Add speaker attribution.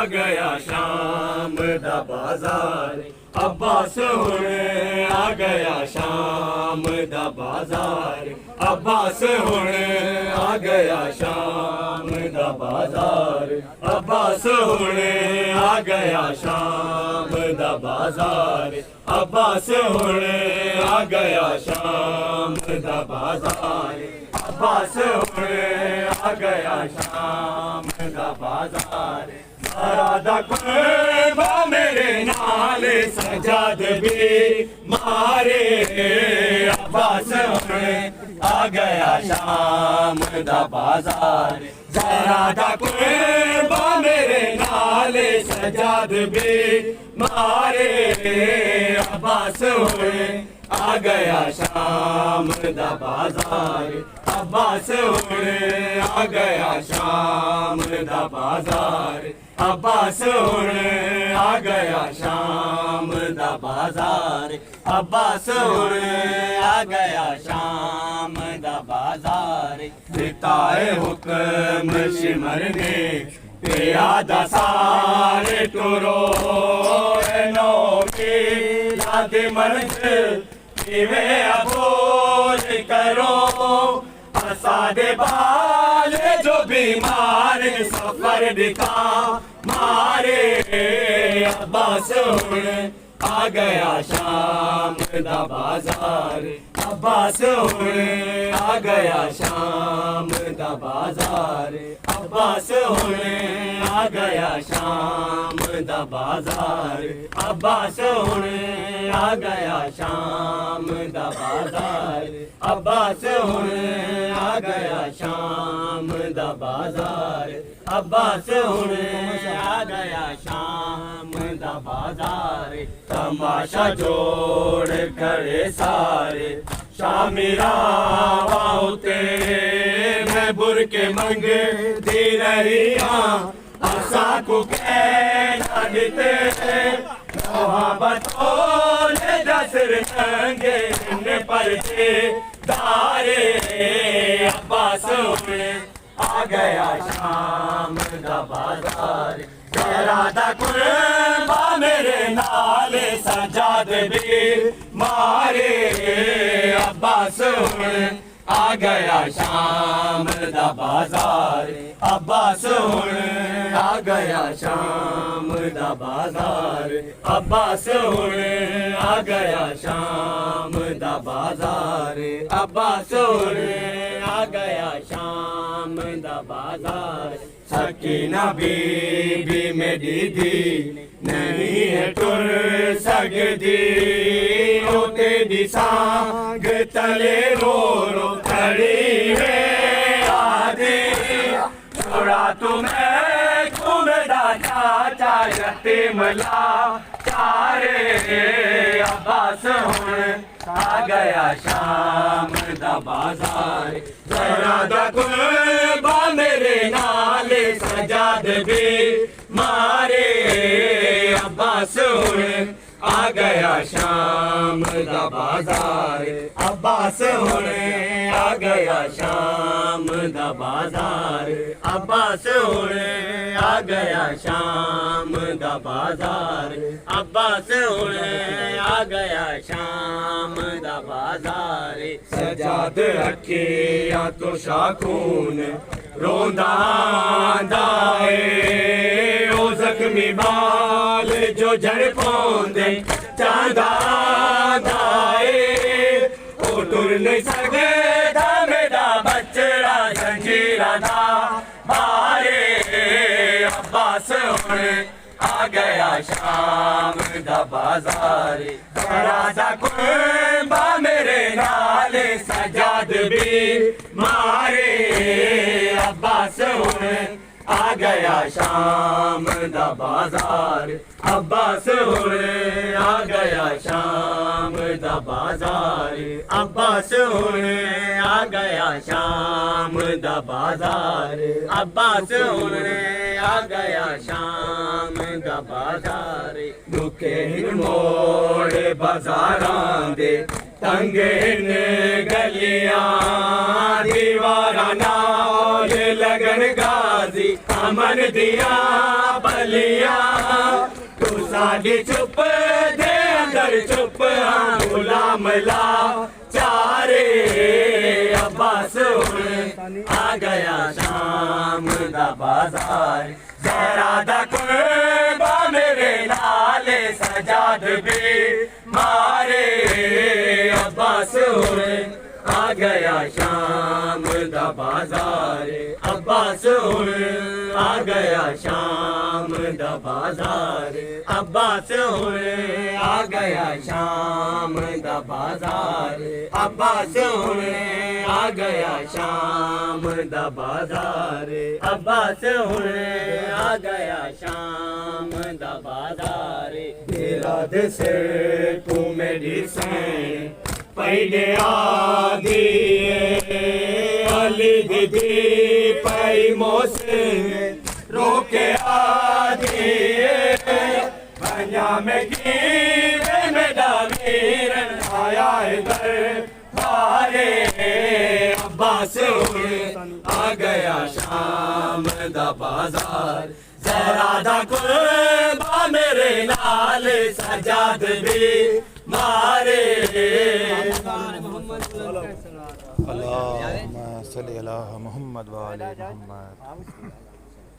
Speaker 1: گیا شام دا بازار عباس ہن آ گیا شام دا بازار عباس ہن آ گیا شام دا بازار عباس ہن آ گیا شام دا بازار عباس ہن آ گیا شام دا بازار عباس ہن آ گیا شام دا بازار زہرا قربا میرے نال سجاد بھی مارے عباس ہن آ گیا شام دا بازار زہرا قربا میرے نال سجاد بھی مارے عباس ہن آ گیا شام دا بازار عباس ہن آ گیا شام دا بازار عباس ہن آ گیا شام دا بازار عباس ہن آ گیا شام دا بازار دیتا ہے حکم شمر نے پیادہ سارے ٹورو نو کی یاد منزل میں ابوج کرو اساد بال جو بیمار سفر دکھا مارے عباس ہن آ گیا شام دا بازار عباس ہن آ گیا شام دا بازار عباس ہن آ گیا شام دا بازار عباس ہن آ گیا شام دا بازار عباس ہن آ گیا شام دا بازار عباس ہن آ گیا شام دا بازار تماشا جوڑ کھڑے سارے شامی راواں ہوتے میں بر کے منگ دی رہی ہاں اسا کو کہنا دیتے محبتوں نے جسر ننگے ان پرچے دارے عباس ہن آ گیا شام دا بازار زہرا قربا میرے نال سجاد بھی مارے عباس ہن آ گیا شام دا بازار عباس ہن آ گیا شام دا بازار عباس ہن آ گیا شام دا بازار عباس ہن آ گیا شام دا بازار سکینہ بی بی میری دی نہیں ہے ٹر سکتی او تیری سانگ تلے رو رو کھڑی ہے آدھی چھوڑا تمہیں گھومدا چاچا یتیم لا چارے عباس ہن آ گیا شام دا بازار زہرا قربا میرے نال سجاد بھی مارے عباس ہن آ گیا شام دا بازار عباس ہن آ گیا شام دا بازار عباس ہن آ گیا شام دا بازار عباس ہن آ گیا شام دا بازار سجاد اکھیاں تو شاخون روندا آندا او زخمی بال جو جھڑ پوندے چاندا آندا او ٹر نہیں سکدا میرا بچڑا زنجیراں دا مارے عباس ہن آ گیا شام دا بازار زہرا قربا میرے نال سجاد بھی مارے عباس ہن آ گیا شام دا بازار عباس ہن آ گیا شام دا بازار عباس ہن آ گیا شام دا بازار عباس ہن آ گیا شام دا بازار دکھے موڑ بازاراں دے تنگے گلیاں دیواراں نال لگن غازی امن دیاں بلیاں بھی چپ دے اندر چپ ہاں غلام لا چارے عباس آ گیا شام دا بازار ذرا دا قربا میرے نال سجاد بھی مارے عباس آ گیا شام دا بازار عباس آ گیا شام دا بازار عباس آ گیا شام دا بازار عباس آ گیا شام دا بازار عباس آ گیا شام دا بازار میراد سے تو میری سین پہلے آدھی علی دی پائی موسے روکے آدھی بنیا میں گیرے میں ڈاویرن آیا ادھر بارے عباس آ گیا شام دا بازار ذرا دا قربا میرے نال سجاد بھی مارے
Speaker 2: اللہم صلی علی محمد و آل محمد.